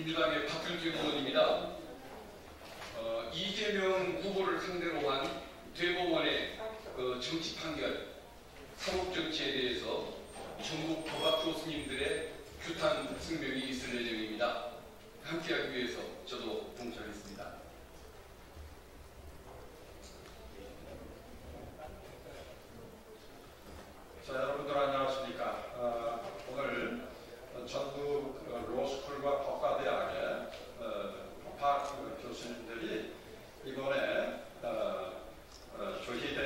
민주당의 박근태 의원입니다. 이재명 후보를 상대로 한 대법원의 정치 판결, 사법 정치에 대해서 전국 법학 교수님들의 규탄 성명이 있을 예정입니다. 함께하기 위해서 저도 동참했습니다. 자, 여러분들 안녕하십니까. 오늘 전국 로스쿨과 법과대학의 법학 교수님들이 이번에 조희대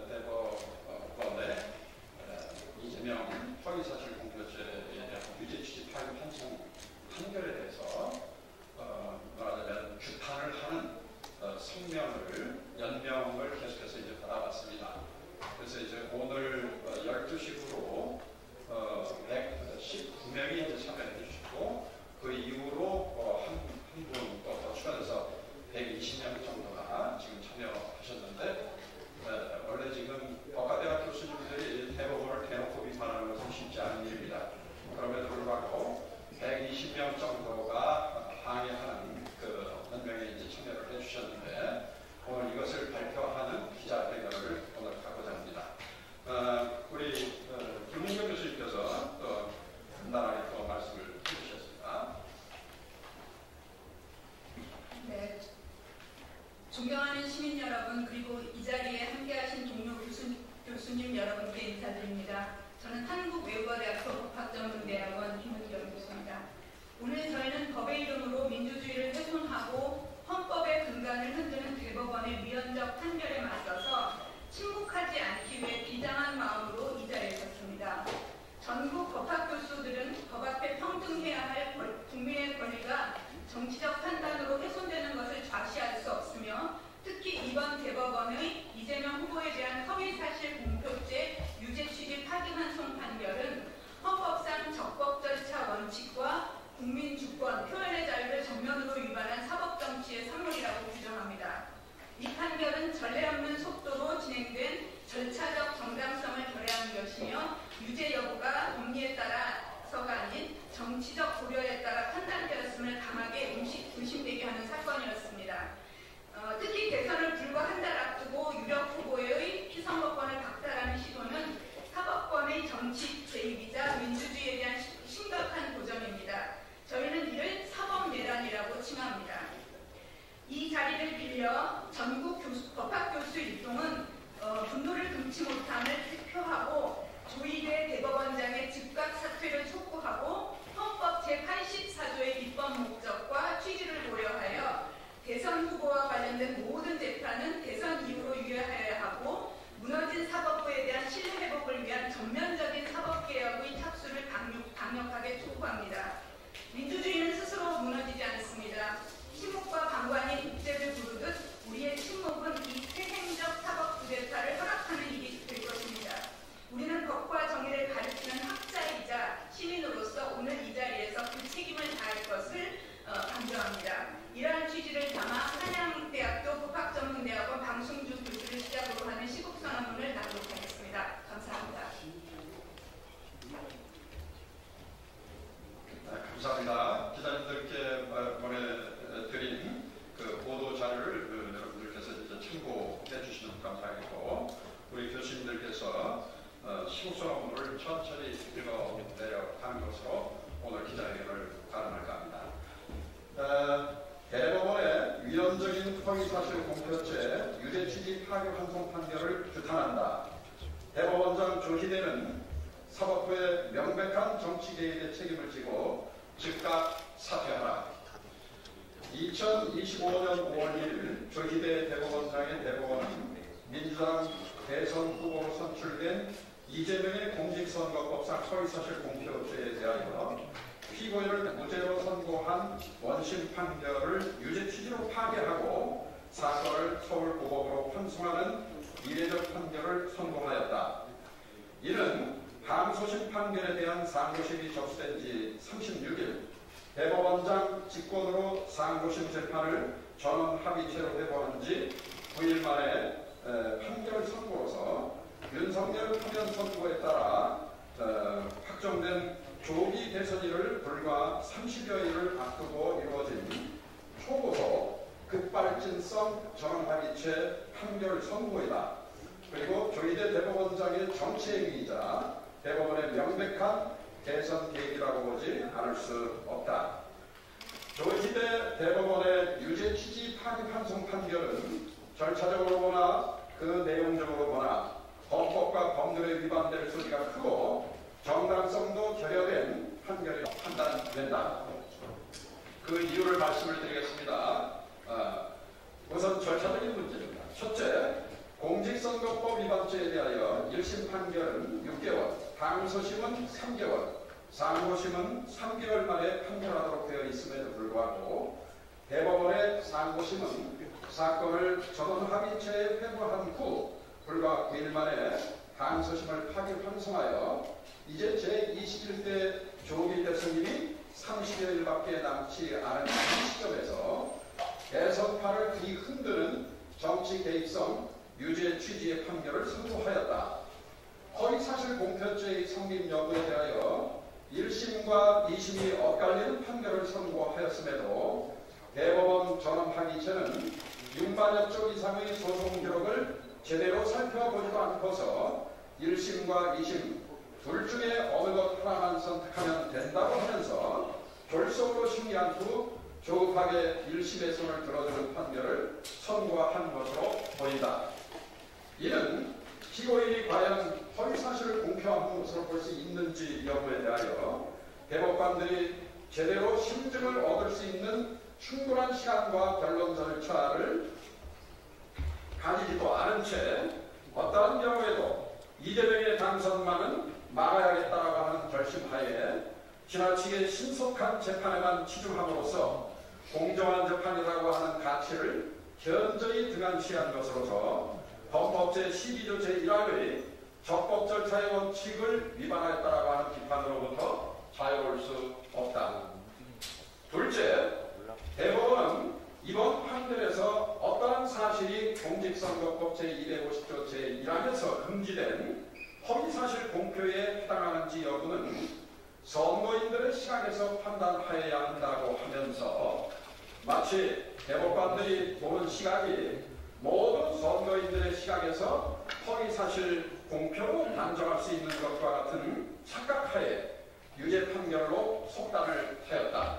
대법원의 이재명 허위사실 공표죄에 대한 유죄 취지 파기 환송 판결에 대해서 말하자면 규탄을 하는 성명을 연명을 계속해서 이제 받아봤습니다. 그래서 이제 오늘 12시부로 119명이 이제 참여해 주시고, 그 이후로 한 분 또 더 추가해서 120명 정도가 지금 참여하셨는데, 원래 지금 법과대학 교수님들이 대법원을 대놓고 비판하는 것은 쉽지 않은 일입니다. 그럼에도 불구하고 120명 정도가 항의하는 몇 명이 이제 참여를 해주셨는데, 오늘 이것을 발표하는 기자회견을 오늘 하고자 합니다. 우리 김은경 교수님께서 또 간단하게 또 말씀을 해주셨습니다. 네, 존경하는 시민 여러분, 그리고 이 자리에 함께하신 동료 교수님 여러분께 인사드립니다. 저는 한국외국어대학교 법학전문대학원 김은경 교수입니다. 오늘 저희는 법의 이름으로 민주주의를 훼손하고 헌법의 근간을 흔드는 대법원의 위헌적 판결에 맞서서 침묵하지 않기 위해 비장한 마음으로 이 자리에 섰습니다. 전국 법학 교수들은 법 앞에 평등해야 할 국민의 권리가 정치적 판단으로 훼손되는 것을 좌시할 수 없으며, 특히 이번 대법원의 이재명 후보에 대한 허위사실 공표죄 유죄 취지 파기환송 판결은 헌법상 적법 절차 원칙과 국민 주권, 표현의 자유를 정면으로 위반한 사법정치의 산물이라고 규정합니다. 이 판결은 전례 없는 속도로 진행된 절차적 정당성을 결여한 것이며, 유죄 여부가 법리에 따라서가 아닌 정치적 고려에 따라 판단되었음을 강하게 의심되게 하는 사건이었습니다. 특히 대선을 불과 한 달 앞두고 유력 후보의 피선거권을 박탈하는 시도는 사법권의 정치 개입이자 민주주의에 대한 심각한 도전입니다. 저희는 이를 사법내란이라고 칭합니다. 이 자리를 빌려 전국 법학교수 일동은 분노를 금치 못함을 표하고 조희대 대법원장의 즉각 사퇴를 촉구하고 헌법 제84조의 입법 목적과 취지를 고려하여 대선 후보와 관련된 모든 재판은 대선 이후로 유예하여야 하고, 무너진 사법부에 대한 신뢰회복을 위한 전면적인 사법개혁의 착수를 강력하게 촉구합니다. 민주주의는 스스로 무너지지 않습니다. 침묵과 방관이 국제를 부르듯 우리의 침묵은 이 퇴행적 사법 쿠데타를 허락하는 일이 될 것입니다. 우리는 법과 정의를 가르치는 학자이자 시민으로서 오늘 이 자리에서 그 책임을 다할 것을 강조합니다. 이러한 취지를 담아 한양대학교 법학전문대학원 방승주 교수를 시작으로 하는 시국선언문을 낭독하겠습니다. 감사합니다. 감사합니다. 기자님들께 보내드린 그 보도 자료를 여러분들께서 이제 참고해 주시면 감사하겠고, 우리 교수님들께서 시국선언문을 천천히 읽어내려가는 것으로 오늘 기자회견을 가름할까 합니다. 대법원의 위헌적인 허위사실 공표죄 유죄 취지 파기 환송 판결을 규탄한다. 대법원장 조희대는 사법부의 명백한 정치 개입의 책임을 지고 즉각 사퇴하라. 2025년 5월 1일 조희대 대법원장의 대법원은 민주당 대선 후보로 선출된 이재명의 공직선거법상 허위사실 공표죄에 대하여 피고인을 무죄로 선고한 원심 판결을 유죄 취지로 파기하고 사건을 서울고법으로 환송하는 이례적 판결을 선고하였다. 이는 항소심 판결에 대한 상고심이 접수된 지 36일 대법원장 직권으로 상고심 재판을 전원 합의체로 회부한 지 9일 만에 판결 선고로서 윤석열 파면 선고에 따라 확정된 조기 대선일을 불과 30여일을 앞두고 이루어진 초고속 급발진성 전원합의체 판결 선고이다. 그리고 조희대 대법원장의 정치행위이자 대법원의 명백한 개선 계기라고 보지 않을 수 없다. 조희대 대법원의 유죄 취지 파기 환송 판결은 절차적으로 보나 그 내용적으로 보나 헌법과 법률에 위반될 소지가 크고 정당성도 결여된 판결이 판단된다. 그 이유를 말씀을 드리겠습니다. 우선 절차적인 문제입니다. 첫째, 공직선거법 위반죄에 대하여 1심 판결은 6개월, 항소심은 3개월, 상고심은 3개월 만에 판결하도록 되어 있음에도 불구하고 대법원의 상고심은 사건을 전원합의체에 회부한 후 불과 9일 만에 항소심을 파기 환송하여 이제 제21대 조기 대선일이 30여일밖에 남지 않은 이 시점에서 대선파를 뒤흔드는 정치 개입성 유죄 취지의 판결을 선고하였다. 허위사실 공표죄의 성립 여부에 대하여 1심과 2심이 엇갈리는 판결을 선고하였음에도 대법원 전원합의체는 6만여 쪽 이상의 소송 기록을 제대로 살펴보지도 않고서 1심과 2심 둘 중에 어느 것 하나만 선택하면 된다고 하면서 졸속으로 심리한 후 조급하게 1심의 손을 들어주는 판결을 선고한 것으로 보인다. 이는 피고인이 과연 허위사실을 공표한 것으로 볼 수 있는지 여부에 대하여 대법관들이 제대로 심증을 얻을 수 있는 충분한 시간과 변론 절차를 가지지도 않은 채 어떠한 경우에도 이재명의 당선만은 막아야겠다고 하는 결심하에 지나치게 신속한 재판에만 치중함으로써 공정한 재판이라고 하는 가치를 현저히 등한시한 것으로서 헌법 제12조 제1항의 적법 절차의 원칙을 위반하였다고 하는 비판으로부터 자유로울 수 없다. 둘째, 대법원은 이번 판결에서 어떠한 사실이 공직선거법 제250조 제1항에서 금지된 허위사실 공표에 해당하는지 여부는 선거인들의 시각에서 판단하여야 한다고 하면서 마치 대법관들이 보는 시각이 모든 선거인들의 시각에서 허위사실 공표로 단정할 수 있는 것과 같은 착각하에 유죄 판결로 속단을 하였다.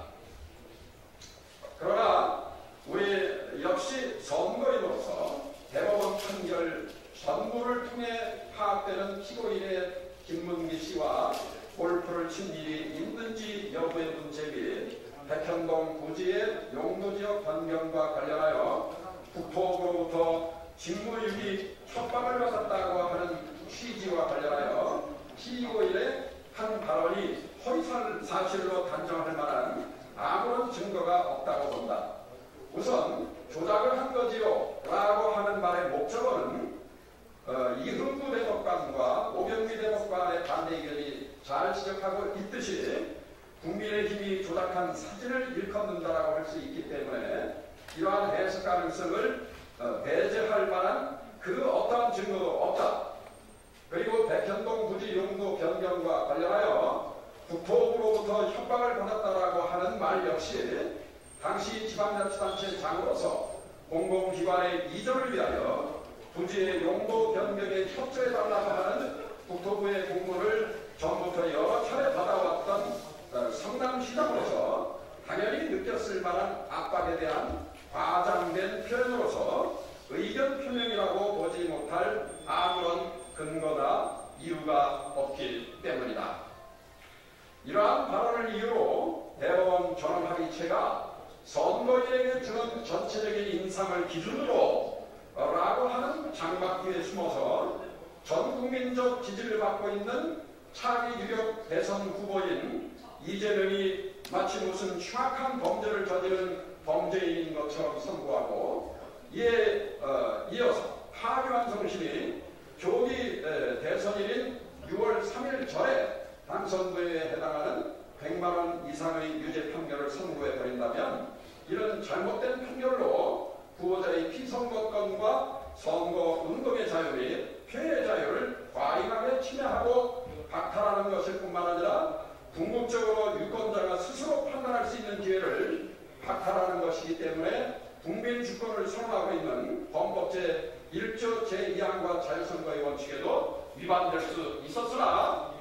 그러나 우리 역시 선거인으로서 대법원 판결 전부를 통해 파악되는 피고인의 김문기 씨와 골프를 친 일이 있는지 여부의 문제 및 백현동 부지의 용도지역 변경과 관련하여 국토부로부터 직무유기 협박을 받았다고 하는 취지와 관련하여 피고인의 한 발언이 허위사실로 단정할 만한 아무런 증거가 없다고 본다. 우선 조작을 한 거지요 라고 하는 말의 목적어는 이흥구 대법관과 오경미 대법관의 반대 의견이 잘 지적하고 있듯이 국민의힘이 조작한 사진을 일컫는다라고 할 수 있기 때문에 이러한 해석 가능성을 배제할 만한 그 어떠한 증거도 없다. 그리고 백현동 부지 용도 변경과 관련하여 국토부로부터 협박을 받았다라고 하는 말 역시 당시 지방자치단체 장으로서 공공기관의 이전을 위하여 부지의 용도 변경에 협조해달라고 하는 국토부의 공고를 전부터 여러 차례 받아왔던 성남시장으로서 당연히 느꼈을 만한 압박에 대한 과장된 표현으로서 의견 표명이라고 보지 못할 아무런 근거나 이유가 없기 때문이다. 이러한 발언을 이유로 대법원 전원합의체가 선거인에게 주는 전체적인 인상을 기준으로 라고 하는 장막 뒤에 숨어서 전국민적 지지를 받고 있는 차기 유력 대선 후보인 이재명이 마치 무슨 흉악한 범죄를 저지른 범죄인인 것처럼 선고하고 이에 이어서 파기환송심이 조기 대선일인 6월 3일 전에 당선부에 해당하는 100만원 이상의 유죄 판결을 선고해버린다면 이런 잘못된 판결로 후보자의 피선거권과 선거운동의 자유 및 표현의 자유를 과잉하게 침해하고 박탈하는 것일 뿐만 아니라 궁극적으로 유권자가 스스로 판단할 수 있는 기회를 박탈하는 것이기 때문에 국민 주권을 선언하고 있는 헌법 제1조 제2항과 자유선거의 원칙에도 위반될 수 있었으나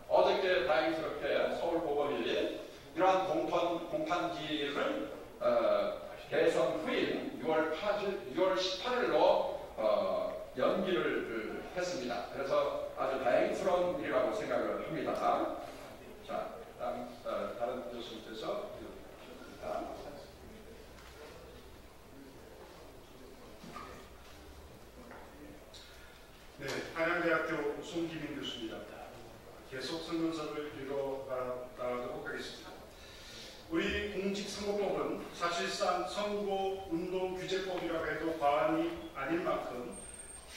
어저께 다행스럽게 서울법원이 이러한 공판지를 대선 후인 6월 18일로 연기를 했습니다. 그래서 아주 다행스러운 일이라고 생각을 합니다. 자, 다른 교수님께서 네, 한양대학교 송기민 교수입니다. 계속 설문서를 읽어나가도록 하겠습니다. 우리 공직선거법은 사실상 선거운동규제법이라고 해도 과언이 아닐 만큼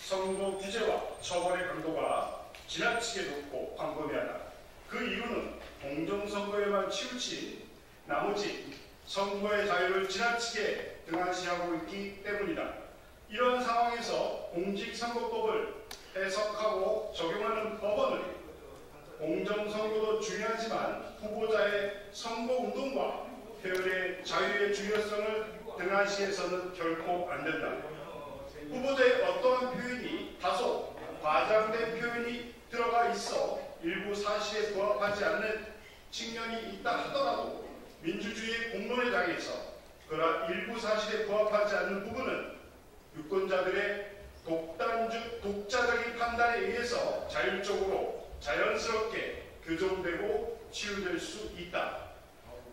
선거 규제와 처벌의 강도가 지나치게 높고 광범위하다. 그 이유는 공정선거에만 치우친 나머지 선거의 자유를 지나치게 등한시하고 있기 때문이다. 이러한 상황에서 공직선거법을 해석하고 적용하는 법원은 공정선거도 중요하지만 후보자의 선거운동과 표현의 자유의 중요성을 등한시해서는 결코 안 된다. 후보자의 어떠한 표현이 다소 과장된 표현이 들어가 있어 일부 사실에 부합하지 않는 측면이 있다 하더라도 민주주의의 공론의 장에서 그러한 일부 사실에 부합하지 않는 부분은 유권자들의 독자적인 판단에 의해서 자율적으로 자연스럽게 교정되고 치유될 수 있다.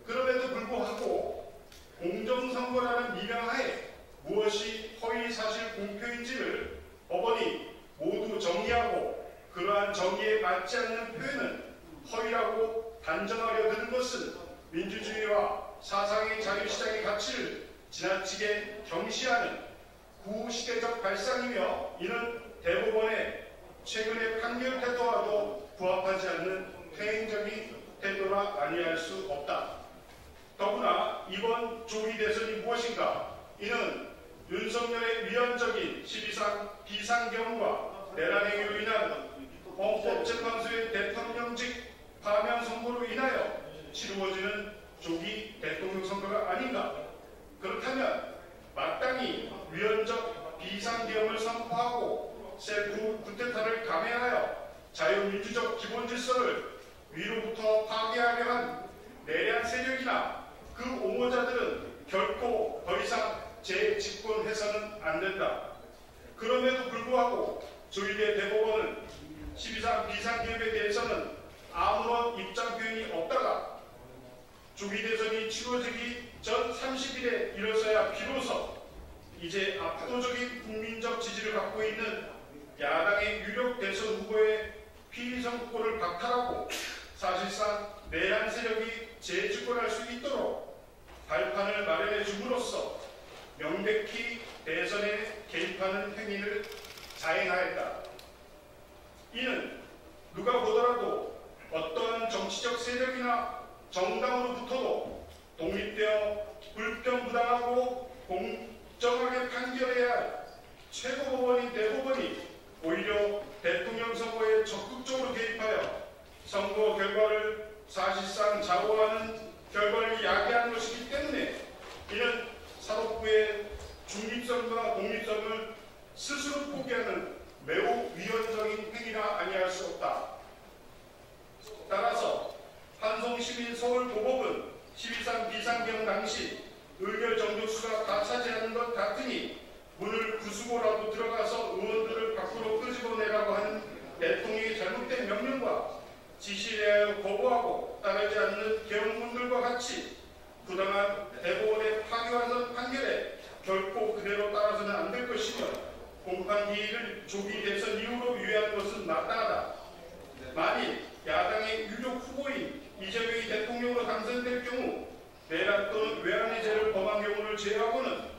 그럼에도 불구하고 공정선거라는 미명하에 무엇이 허위사실 공표인지를 법원이 모두 정의하고 그러한 정의에 맞지 않는 표현은 허위라고 단정하려 드는 것은 민주주의와 사상의 자유시장의 가치를 지나치게 경시하는 구시대적 발상이며 이는 대법원의 최근의 판결 태도와도 부합하지 않는 퇴행적인 태도라 아니할 수 없다. 더구나 이번 조기 대선이 무엇인가? 이는 윤석열의 위헌적인 12상 비상경과 내란행위로 인한 헌법재판소의 대통령직 파면 선고로 인하여 치루어지는 조기 대통령 선거가 아닌가? 그렇다면 마땅히 위헌적 비상계엄을 선포하고 셀프 쿠데타를 감행하여 자유민주적 기본질서를 위로부터 파괴하려 한 내란 세력이나 그 옹호자들은 결코 더 이상 재집권해서는 안 된다. 그럼에도 불구하고 조희대 대법원은 12상 비상계엄에 대해서는 아무런 입장 표현이 없다가 조기 대선이 치러지기 전 30일에 이뤄서야 비로소 이제 압도적인 국민적 지지를 갖고 있는 야당의 유력 대선 후보의 피의 선거를 박탈하고 사실상 내란 세력이 재집권할 수 있도록 발판을 마련해 줌으로써 명백히 대선에 개입하는 행위를 자행하였다. 이는 누가 보더라도 어떠한 정치적 세력이나 정당으로부터도 독립되어 불평부당하고 공정하게 판결해야 할 최고법원인 대법원이 오히려 대통령 선거에 적극적으로 개입하여 선거 결과를 사실상 좌우하는 결과를 야기한 것이기 때문에 이는 사법부의 중립성과 독립성을 스스로 포기하는 매우 위헌적인 행위라 아니할 수 없다. 따라서 한송시민 서울고법은 12.3 비상경 당시 의결 정족수가 다 차지하는 것 같으니 문을 부수고라도 들어가서 의원들을 밖으로 끄집어내라고 하는 대통령의 잘못된 명령과 지시에 대하여 거부하고 따르지 않는 계엄군들과 같이 부당한 대법원의 파기환선 판결에 결코 그대로 따라서는 안 될 것이며 공판기일을 조기 대선 이후로 유예하는 것은 마땅하다. 만일 야당의 유력 후보인 이재명이 대통령으로 당선될 경우 내란 또는 외환의 죄를 범한 경우를 제외하고는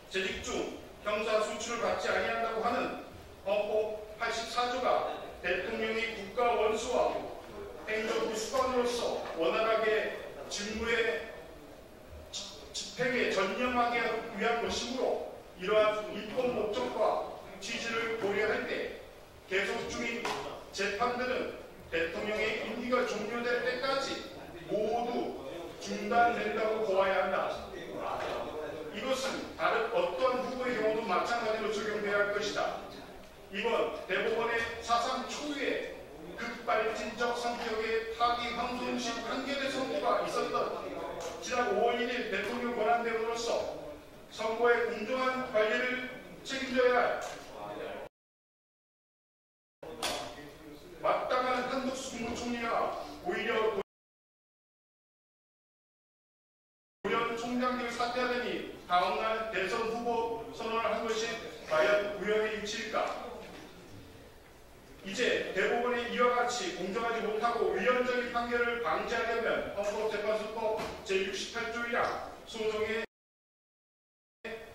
재직 중 형사 수출을 받지 아니한다고 하는 헌법 84조가 대통령이 국가 원수와 행정부 수반으로서 원활하게 직무의 집행에 전념하기 위한 것이므로 이러한 입법 목적과 취지를 고려할 때 계속 중인 재판들은 대통령의 임기가 종료될 때까지 모두 중단된다고 보아야 한다. 이것은 다른 어떤 후보의 경우도 마찬가지로 적용돼야 할 것이다. 이번 대법원의 사상 초유의 급발진적 성격의 타기 황송식 판결의 선고가 있었던 지난 5월 1일 대통령 권한대행으로서 선거의 공정한 관리를 책임져야 할 마땅한 한덕수 국무총리가 오히려 도련 총장 등 사퇴하더니 다음날 대선 후보 선언을 한 것이 과연 우연의 일치일까? 이제 대법원이 이와 같이 공정하지 못하고 위헌적인 판결을 방지하려면 헌법재판소법 제68조 1항 소정의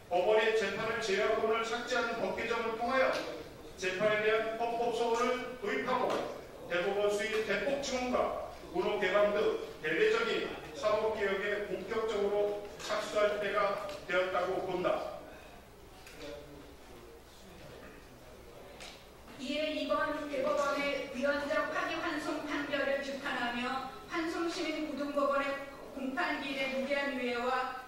법원의 재판을 제외하고는 삭제하는 법 개정을 통하여 재판에 대한 헌법 소원을 도입하고 대법원 수의 대폭 증원과 문호 개방 등 대대적인 사법개혁에 본격적으로 착수할 때가 되었다고 본다. 이에 이번 대법원의 위헌적 파기환송 판결을 규탄하며 환송시민고등법원의 공판기일의 무리한 유예와